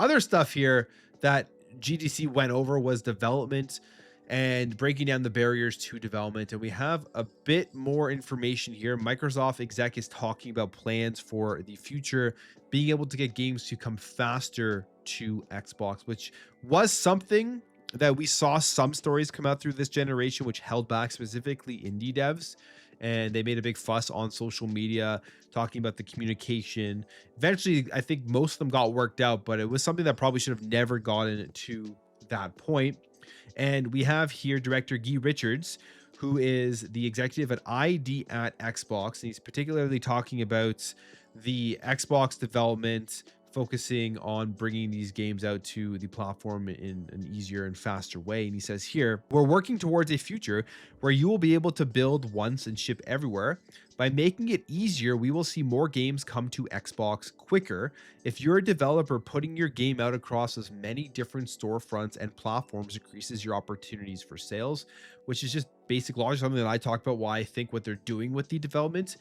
other stuff here that GDC went over was development and breaking down the barriers to development. And we have a bit more information here. Microsoft exec is talking about plans for the future, being able to get games to come faster to Xbox, which was something that we saw some stories come out through this generation, which held back specifically indie devs. And they made a big fuss on social media talking about the communication. Eventually, I think most of them got worked out, but it was something that probably should have never gotten to that point. And we have here director Guy Richards, who is the executive at ID at Xbox. And he's particularly talking about the Xbox development, focusing on bringing these games out to the platform in an easier and faster way. And he says here, we're working towards a future where you will be able to build once and ship everywhere. By making it easier, we will see more games come to Xbox quicker. If you're a developer, putting your game out across as many different storefronts and platforms increases your opportunities for sales, which is just basic logic, something that I talked about, why I think what they're doing with the development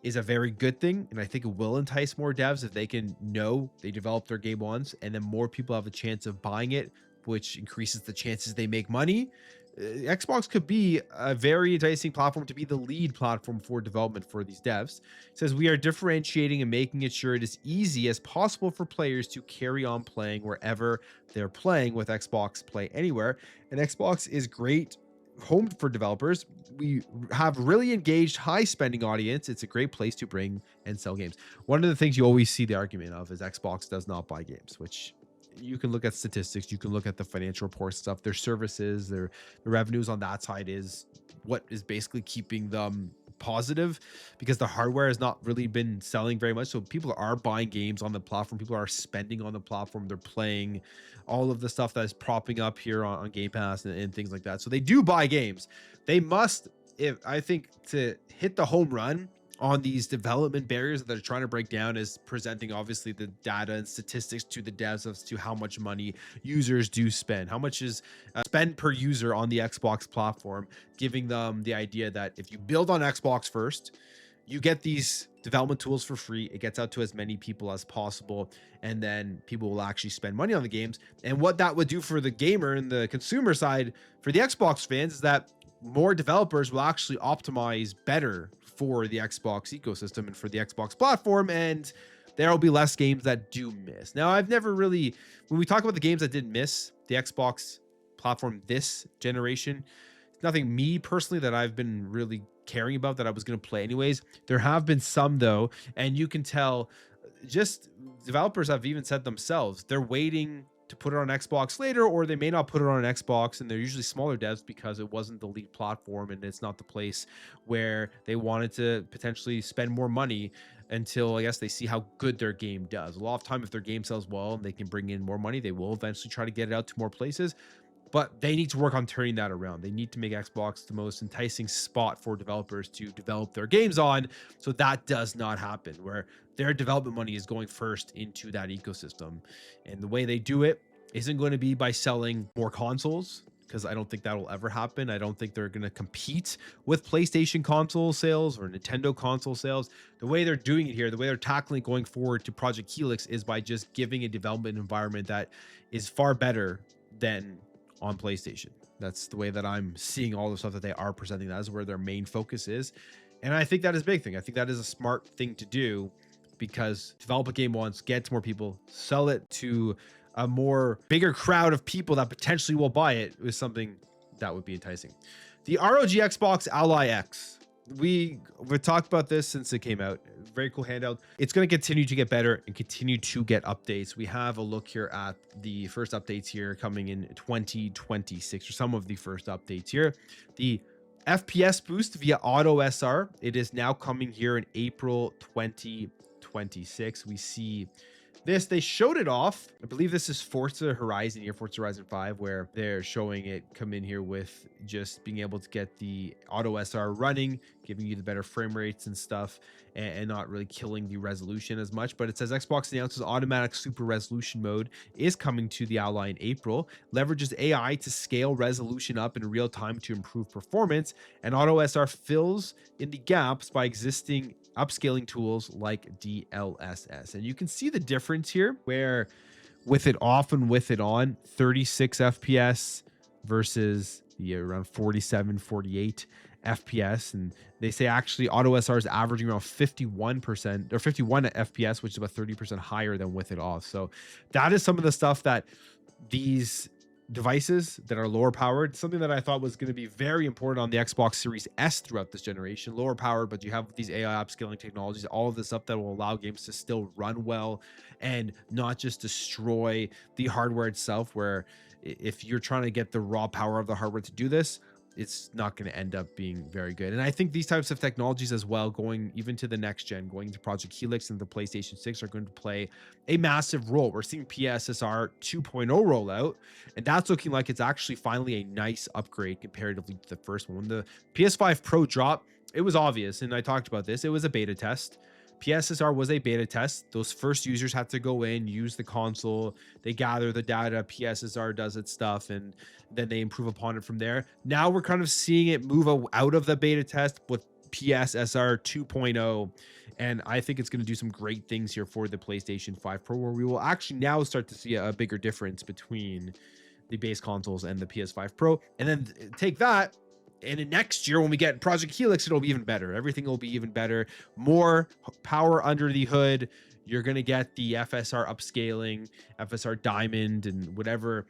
is a very good thing. And I think it will entice more devs if they can know they develop their game once, and then more people have a chance of buying it, which increases the chances they make money. Xbox could be a very enticing platform to be the lead platform for development for these devs. It says we are differentiating and making it sure it is easy as possible for players to carry on playing wherever they're playing with Xbox Play Anywhere. And Xbox is great home for developers. We have really engaged, high spending audience. It's a great place to bring and sell games. One of the things you always see the argument of is Xbox does not buy games, which you can look at statistics, you can look at the financial report stuff, their services, their revenues on that side is what is basically keeping them positive, because the hardware has not really been selling very much. So people are buying games on the platform, people are spending on the platform, they're playing all of the stuff that is propping up here on Game Pass and things like that. So they do buy games. They must, if I think, to hit the home run on these development barriers that they're trying to break down, is presenting obviously the data and statistics to the devs as to how much money users do spend, how much is spend per user on the Xbox platform, giving them the idea that if you build on Xbox first, you get these development tools for free. It gets out to as many people as possible, and then people will actually spend money on the games. And what that would do for the gamer and the consumer side for the Xbox fans is that more developers will actually optimize better for the Xbox ecosystem and for the Xbox platform, and there will be less games that do miss. Now, I've never really, when we talk about the games that did miss the Xbox platform this generation, it's nothing me personally that I've been really caring about that I was going to play anyways. There have been some though, and you can tell just developers have even said themselves, they're waiting to put it on Xbox later, or they may not put it on Xbox, and they're usually smaller devs because it wasn't the lead platform and it's not the place where they wanted to potentially spend more money until I guess they see how good their game does. A lot of time, if their game sells well and they can bring in more money, they will eventually try to get it out to more places. But they need to work on turning that around. They need to make Xbox the most enticing spot for developers to develop their games on, so that does not happen, where their development money is going first into that ecosystem. And the way they do it isn't going to be by selling more consoles, because I don't think that will ever happen. I don't think they're going to compete with PlayStation console sales or Nintendo console sales. The way they're doing it here, the way they're tackling going forward to Project Helix, is by just giving a development environment that is far better than on PlayStation. That's the way that I'm seeing all the stuff that they are presenting. That is where their main focus is. And I think that is a big thing. I think that is a smart thing to do, because develop a game once, get to more people, sell it to a more bigger crowd of people that potentially will buy it, is something that would be enticing. The ROG Xbox Ally X. We've talked about this since it came out. Very cool handout. It's going to continue to get better and continue to get updates. We have a look here at the first updates here coming in 2026, or some of the first updates here. The FPS boost via Auto SR. It is now coming here in April 2026. We see this, they showed it off. I believe this is Forza Horizon here, Forza Horizon 5, where they're showing it come in here with just being able to get the Auto SR running, giving you the better frame rates and stuff, and not really killing the resolution as much. But it says Xbox announces automatic super resolution mode is coming to the Ally in April, leverages AI to scale resolution up in real time to improve performance, and Auto SR fills in the gaps by existing upscaling tools like DLSS. And you can see the difference here, where with it off and with it on, 36 FPS versus around 47, 48 FPS. And they say actually auto SR is averaging around 51% or 51 FPS, which is about 30% higher than with it off. So that is some of the stuff that these devices that are lower powered, something that I thought was going to be very important on the Xbox Series S throughout this generation, lower powered, but you have these AI upscaling technologies, all of this stuff that will allow games to still run well and not just destroy the hardware itself, where if you're trying to get the raw power of the hardware to do this, it's not going to end up being very good. And I think these types of technologies as well, going even to the next gen, going to Project Helix and the PlayStation 6, are going to play a massive role. We're seeing PSSR 2.0 roll out, and that's looking like it's actually finally a nice upgrade comparatively to the first one. When the PS5 Pro dropped, it was obvious, and I talked about this, it was a beta test. PSSR was a beta test. Those first users had to go in, use the console, they gather the data, PSSR does its stuff, and then they improve upon it from there. Now we're kind of seeing it move out of the beta test with PSSR 2.0, and I think it's going to do some great things here for the PlayStation 5 Pro, where we will actually now start to see a bigger difference between the base consoles and the PS5 Pro. And then take that, and in next year when we get Project Helix, it'll be even better. Everything will be even better, more power under the hood. You're going to get the FSR upscaling, FSR Diamond, and whatever